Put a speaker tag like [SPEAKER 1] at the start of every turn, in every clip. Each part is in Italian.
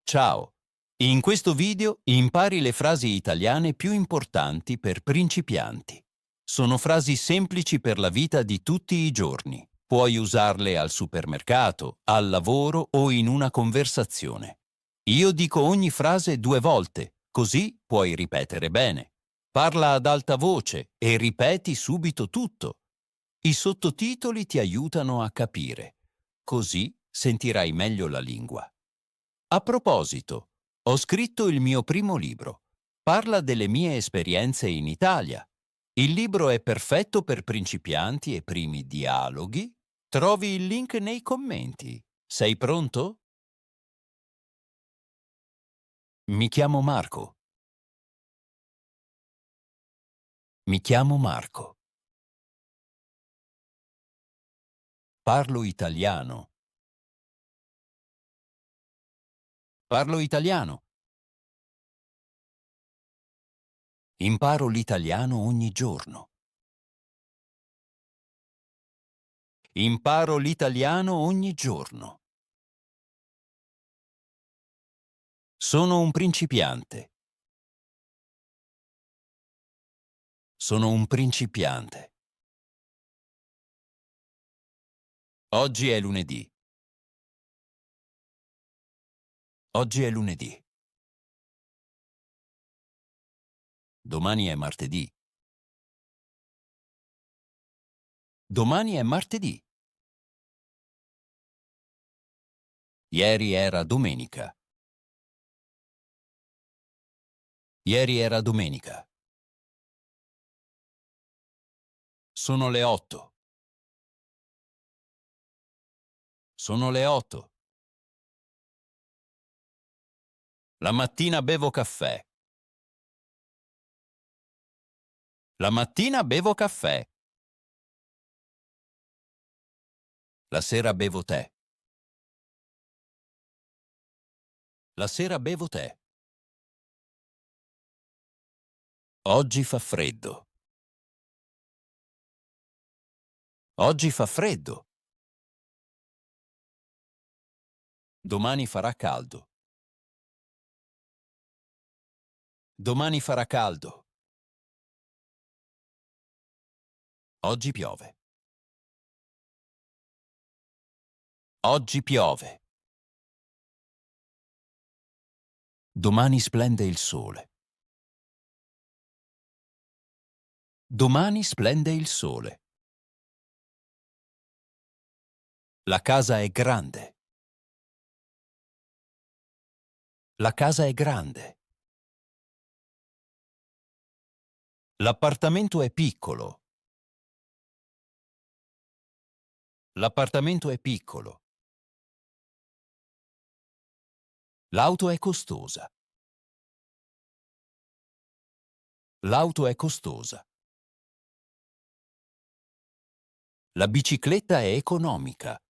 [SPEAKER 1] Ciao! In questo video impari le frasi italiane più importanti per principianti. Sono frasi semplici per la vita di tutti i giorni. Puoi usarle al supermercato, al lavoro o in una conversazione. Io dico ogni frase 2 volte, così puoi ripetere bene. Parla ad alta voce e ripeti subito tutto. I sottotitoli ti aiutano a capire. Così sentirai meglio la lingua. A proposito, ho scritto il mio primo libro. Parla delle mie esperienze in Italia. Il libro è perfetto per principianti e primi dialoghi. Trovi il link nei commenti. Sei pronto? Mi chiamo Marco. Mi chiamo Marco. Parlo italiano. Parlo italiano. Imparo l'italiano ogni giorno. Imparo l'italiano ogni giorno. Sono un principiante. Sono un principiante. Oggi è lunedì. Oggi è lunedì. Domani è martedì. Domani è martedì. Ieri era domenica. Ieri era domenica. Sono le 8. Sono le 8. La mattina bevo caffè. La mattina bevo caffè. La sera bevo tè. La sera bevo tè. Oggi fa freddo. Oggi fa freddo. Domani farà caldo. Domani farà caldo. Oggi piove. Oggi piove. Domani splende il sole. Domani splende il sole. La casa è grande. La casa è grande. L'appartamento è piccolo. L'appartamento è piccolo. L'auto è costosa. L'auto è costosa. La bicicletta è economica.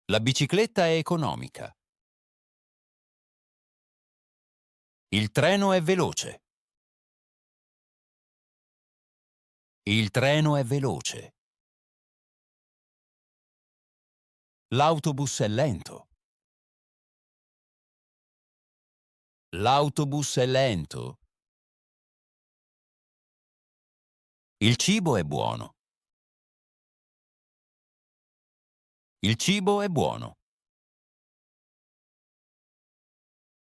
[SPEAKER 1] La bicicletta è economica. Il treno è veloce. Il treno è veloce. L'autobus è lento. L'autobus è lento. Il cibo è buono. Il cibo è buono.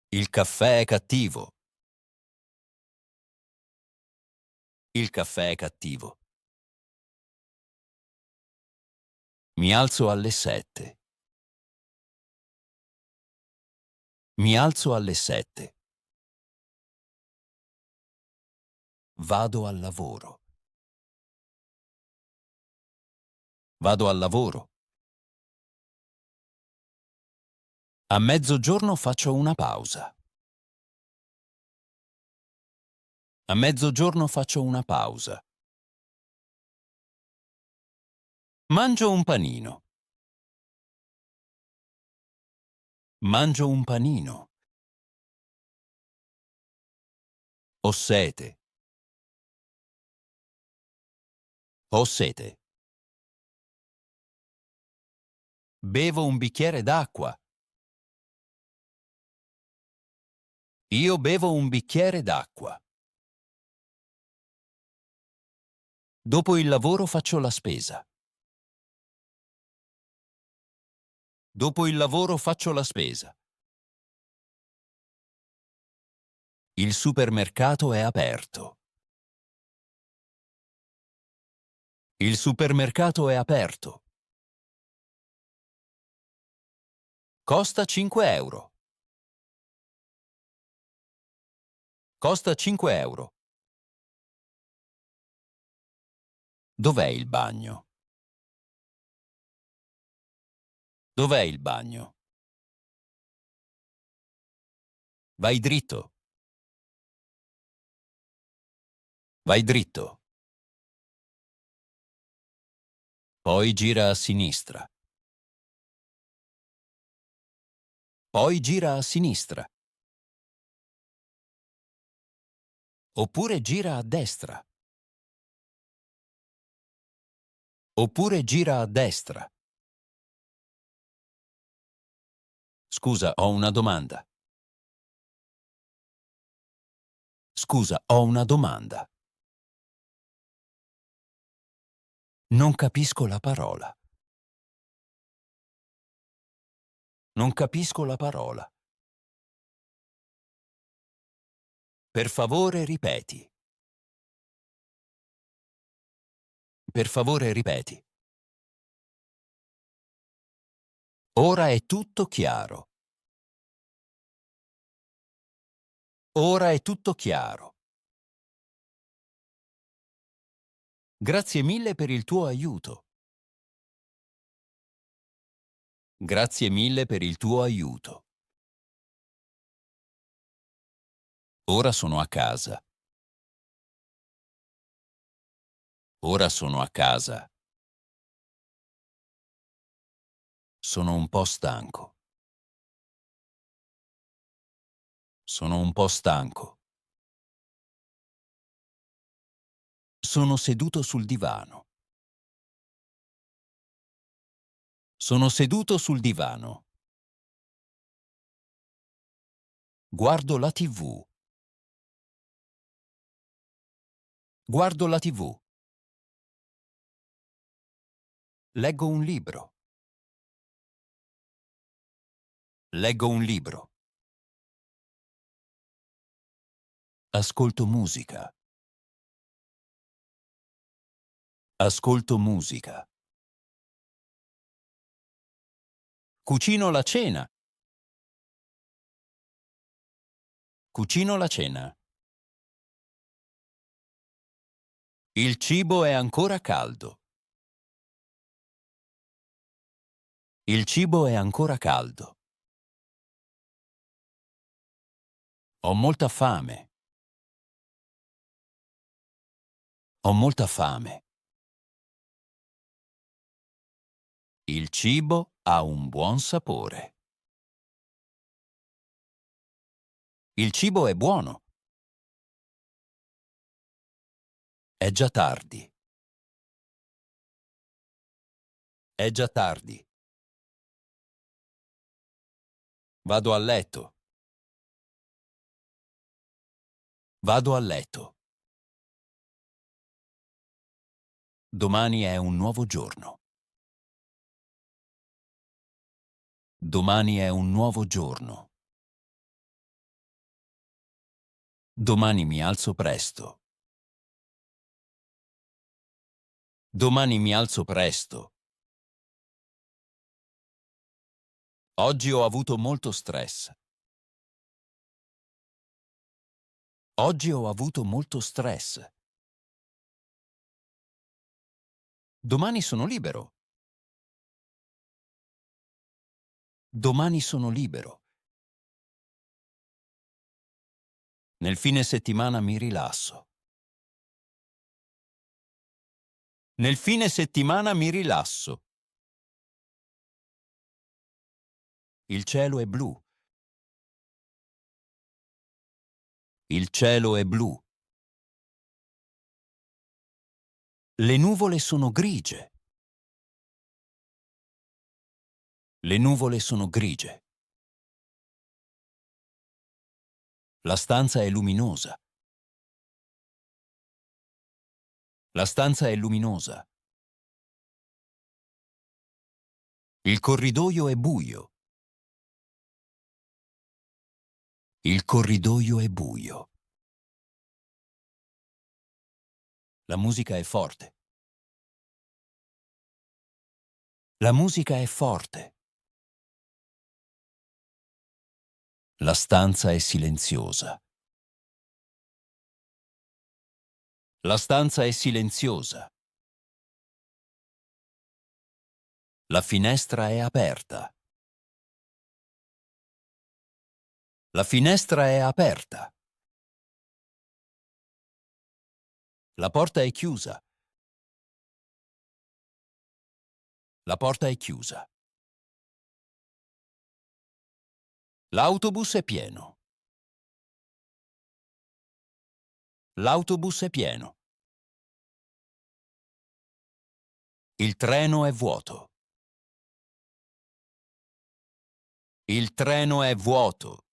[SPEAKER 1] Il caffè è cattivo. Il caffè è cattivo. Mi alzo alle 7. Mi alzo alle 7. Vado al lavoro. Vado al lavoro. A mezzogiorno faccio una pausa. A mezzogiorno faccio una pausa. Mangio un panino. Mangio un panino. Ho sete. Ho sete. Bevo un bicchiere d'acqua. Io bevo un bicchiere d'acqua. Dopo il lavoro faccio la spesa. Dopo il lavoro faccio la spesa. Il supermercato è aperto. Il supermercato è aperto. Costa 5 euro. Costa 5 euro. Dov'è il bagno? Dov'è il bagno? Vai dritto. Vai dritto. Poi gira a sinistra. Poi gira a sinistra. Oppure gira a destra. Oppure gira a destra. Scusa, ho una domanda. Scusa, ho una domanda. Non capisco la parola. Non capisco la parola. Per favore ripeti. Per favore ripeti. Ora è tutto chiaro. Ora è tutto chiaro. Grazie mille per il tuo aiuto. Grazie mille per il tuo aiuto. Ora sono a casa. Ora sono a casa. Sono un po' stanco. Sono un po' stanco. Sono seduto sul divano. Sono seduto sul divano. Guardo la TV. Guardo la TV. Leggo un libro. Leggo un libro. Ascolto musica. Ascolto musica. Cucino la cena. Cucino la cena. Il cibo è ancora caldo. Il cibo è ancora caldo. Ho molta fame. Ho molta fame. Il cibo ha un buon sapore. Il cibo è buono. È già tardi. È già tardi. Vado a letto. Vado a letto. Domani è un nuovo giorno. Domani è un nuovo giorno. Domani mi alzo presto. Domani mi alzo presto. Oggi ho avuto molto stress. Oggi ho avuto molto stress. Domani sono libero. Domani sono libero. Nel fine settimana mi rilasso. Nel fine settimana mi rilasso. Il cielo è blu. Il cielo è blu. Le nuvole sono grigie. Le nuvole sono grigie. La stanza è luminosa. La stanza è luminosa. Il corridoio è buio. Il corridoio è buio. La musica è forte. La musica è forte. La stanza è silenziosa. La stanza è silenziosa. La finestra è aperta. La finestra è aperta. La porta è chiusa. La porta è chiusa. L'autobus è pieno. L'autobus è pieno. Il treno è vuoto. Il treno è vuoto.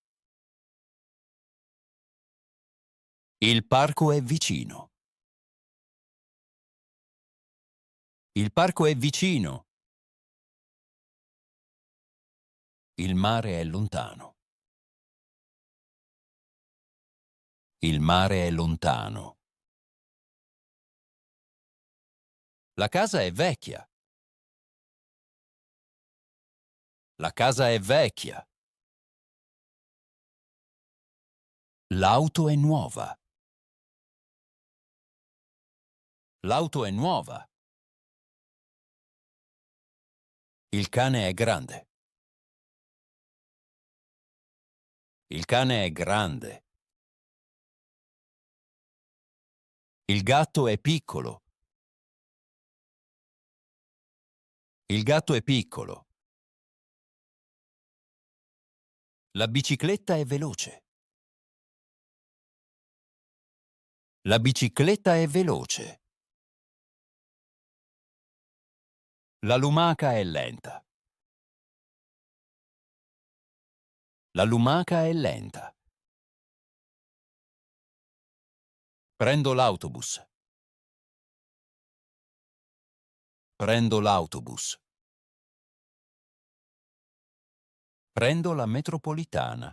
[SPEAKER 1] Il parco è vicino. Il parco è vicino. Il mare è lontano. Il mare è lontano. La casa è vecchia. La casa è vecchia. L'auto è nuova. L'auto è nuova. Il cane è grande. Il cane è grande. Il gatto è piccolo. Il gatto è piccolo. La bicicletta è veloce. La bicicletta è veloce. La lumaca è lenta. La lumaca è lenta. Prendo l'autobus. Prendo l'autobus. Prendo la metropolitana.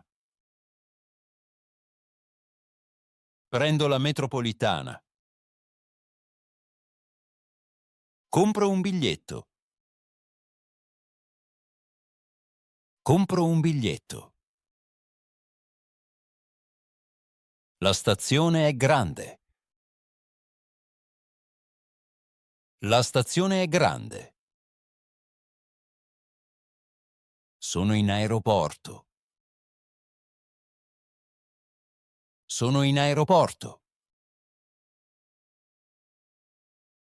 [SPEAKER 1] Prendo la metropolitana. Compro un biglietto. Compro un biglietto. La stazione è grande. La stazione è grande. Sono in aeroporto. Sono in aeroporto.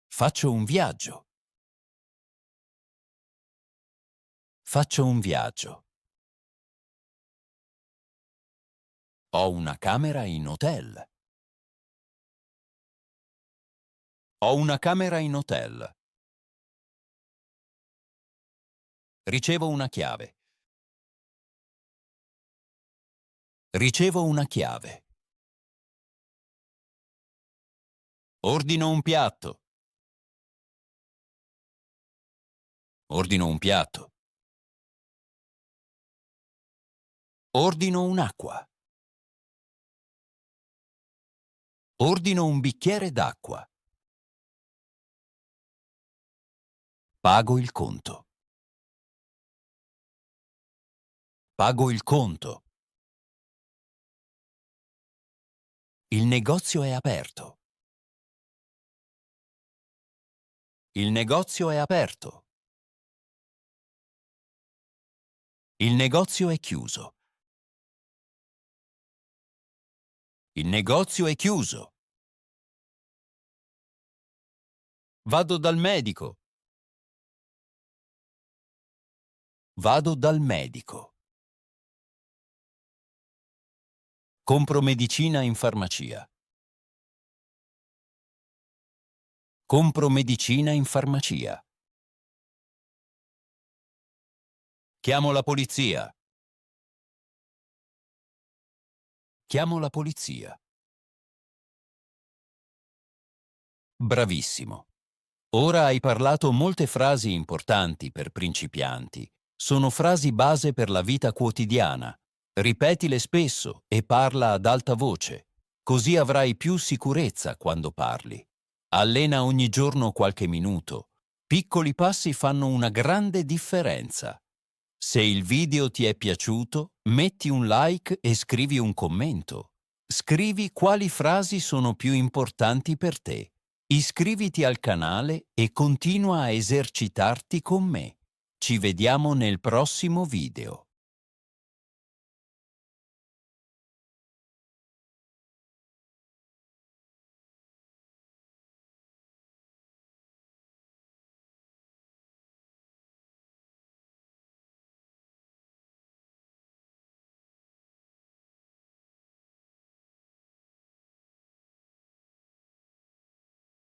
[SPEAKER 1] Faccio un viaggio. Faccio un viaggio. Ho una camera in hotel. Ho una camera in hotel. Ricevo una chiave. Ricevo una chiave. Ordino un piatto. Ordino un piatto. Ordino un'acqua. Ordino un bicchiere d'acqua. Pago il conto. Pago il conto. Il negozio è aperto. Il negozio è aperto. Il negozio è chiuso. Il negozio è chiuso. Vado dal medico. Vado dal medico. Compro medicina in farmacia. Compro medicina in farmacia. Chiamo la polizia. Chiamo la polizia. Bravissimo. Ora hai parlato molte frasi importanti per principianti. Sono frasi base per la vita quotidiana. Ripetile spesso e parla ad alta voce, così avrai più sicurezza quando parli. Allena ogni giorno qualche minuto. Piccoli passi fanno una grande differenza. Se il video ti è piaciuto, metti un like e scrivi un commento. Scrivi quali frasi sono più importanti per te. Iscriviti al canale e continua a esercitarti con me. Ci vediamo nel prossimo video.